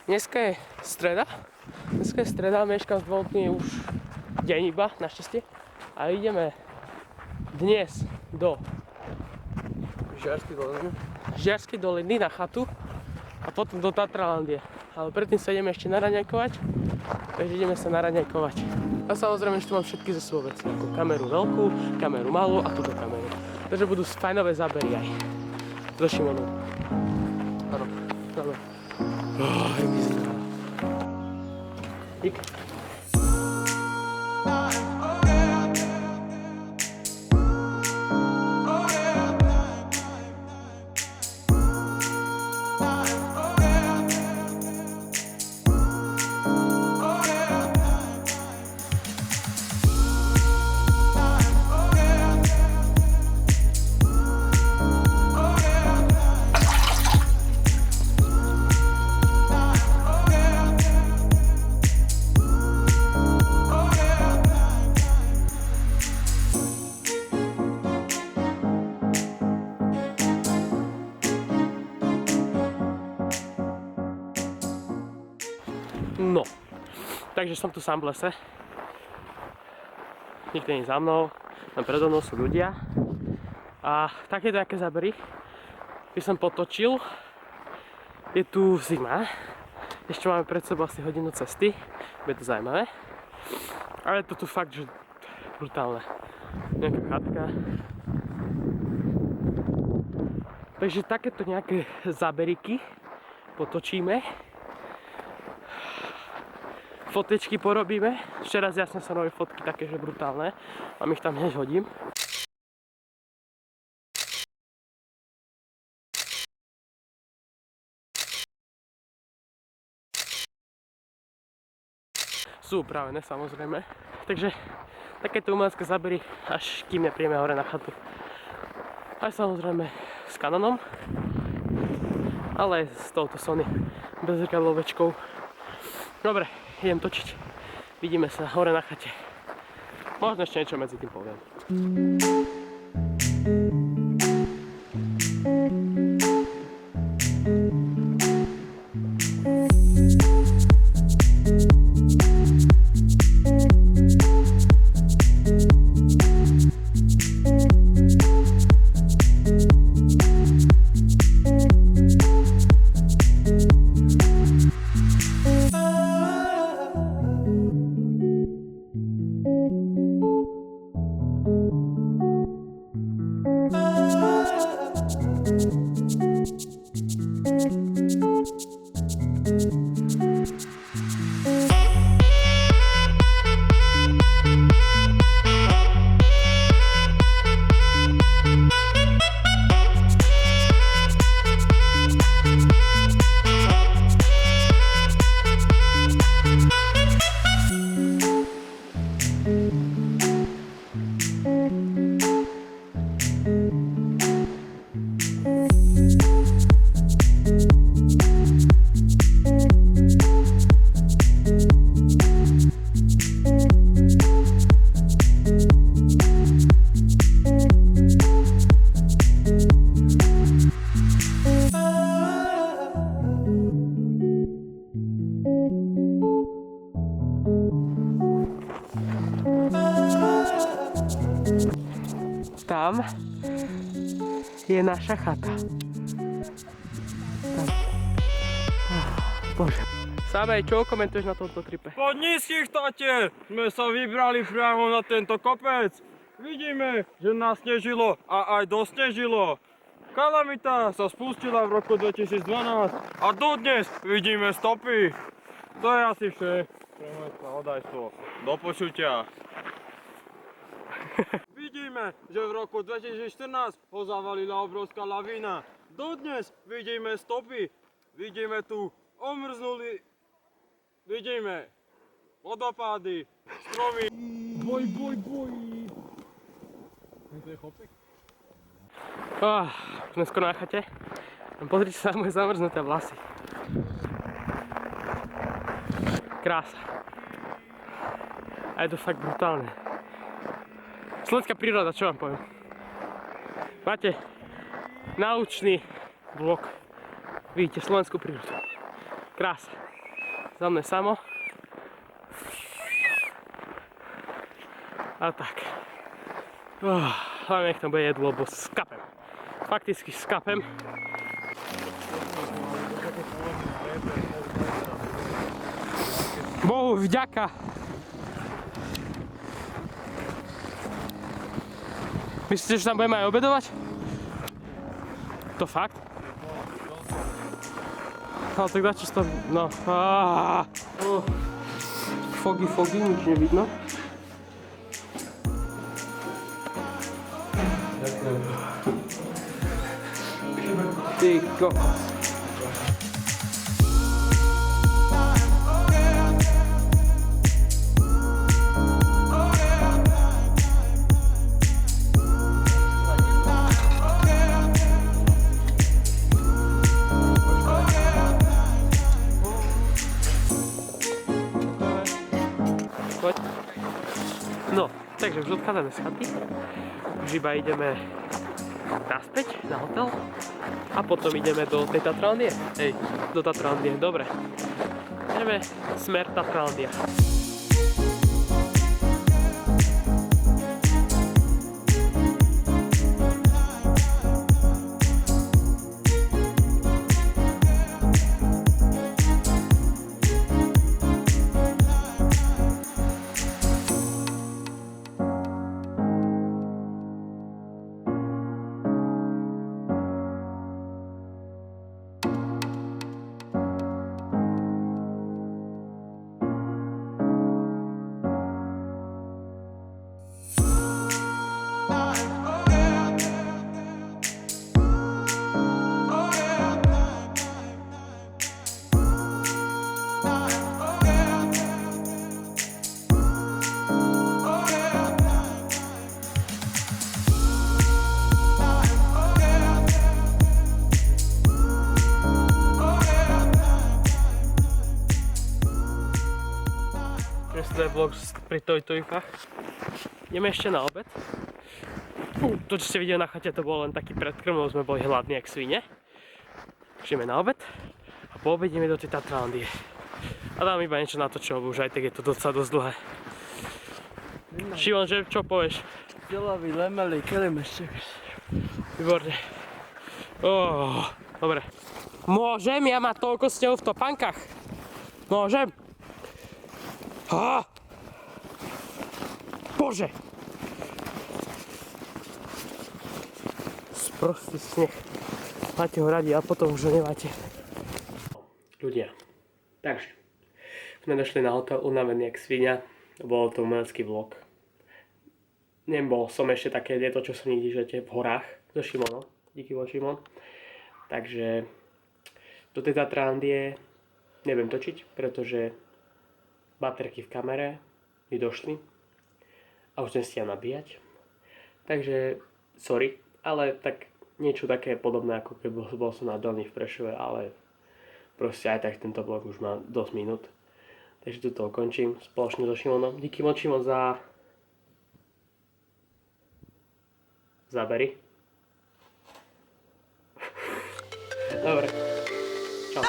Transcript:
Dneska je streda, meškam z 2 dní už deň iba, našťastie. A ideme dnes do Žiarskej doliny na chatu a potom do Tatralandie. Ale predtým sa ideme ešte naraňajkovať, takže ideme sa naraňajkovať. A samozrejme, že tu mám všetky zo svojho veci, ako kameru veľkú, kameru malú a túto kameru. Takže budú fajnové zábery aj so Šimonom. Áno, dobre. Dík. No, takže som tu sám v lese. Nikto nie je za mnou, tam predo mnou sú ľudia. A takéto nejaké zábery by som potočil. Je tu zima. Ešte máme pred sebou asi hodinu cesty. Bude to zaujímavé. Ale je to tu fakt, že brutálne. Nejaká chatka. Takže takéto nejaké záberiky potočíme. Fotečky porobíme. Včera jasne sa robili fotky také, že brutálne. A my ich tam hneď hodím. Sú upravené, samozrejme. Takže takéto umelecké zábery, až kým nepríjeme hore na chatu. Aj samozrejme s Canonom. Ale s touto Sony bezrkadlovečkou. Dobre. Idem točiť. Vidíme sa hore na chate. Možno ešte niečo medzi tým poviem. Tam je naša chata. Tam. Bože. Samej, čo komentuješ na tomto tripe? Po nízkych Tatier sme sa vybrali priamo na tento kopec. Vidíme, že nasnežilo a aj dosnežilo. Kalamita sa spustila v roku 2012 a dodnes vidíme stopy. To je asi vše pre moje spravodajstvo. Do počutia. Vidíme, že v roku 2014 ho zavalila obrovská lavína. Dodnes vidíme stopy. Vidíme tu omrznuli. Vidíme vodopády, stromy. Boj. To je chopek? Sme skoro na chate. Pozrite sa na moje zamrznuté vlasy. Krása. A je to fakt brutálne. Slovenská príroda, čo vám poviem. Máte naučný vlog. Vidíte slovenskú prírodu. Krása. za mne samo. A tak. Hlavne nech tam bude jedlo, lebo skapem. Fakticky skapem. Bohu vďaka. Myslíte, že tam budeme aj obedovať? To fakt? Ale tak dačo tam, no. Foggy, nič nevidno. Ty kokos. No, takže už odchádzame z chaty. Už iba ideme naspäť na hotel a potom ideme do tej Tatranlie. Hej, do Tatranlie, dobre. Ideme smer Tatranlia. Presne vlog pri Tojtojkách. Ideme ešte na obed. To, čo ste videli na chate, to bol len taký predkrm, lebo sme boli hladní jak svine. Ideme na obed a po obede ideme do tej Tatranlie. A dám iba niečo natočím, lebo už aj tak je to docela dosť dlhé. Šimon, že čo povieš? Delavý, lemelý, kelím ešte. Výborne. Dobre. Môžem ja mať toľko snehu v topánkach? Môžem? Bože! Sprostý sneh. Máte ho radi a potom už ho nemáte. Ľudia, takže sme došli na hotel unavení jak svinia. Bol to umelecký vlog. Nebol som ešte také, je to čo som nikdy žete v horách so Šimonom. Díky bol Šimon. Takže do tej Tatranlie neviem točiť, pretože baterky v kamere mi došli a už nestíham nabíjať. Takže sorry, ale tak niečo také podobné ako keď bol som na Dolni v Prešove, ale proste aj tak tento vlog už má dosť minút. Takže tuto končím spoločne so Šimonom. Díky moc Šimon za zábery. Dobre. Čau.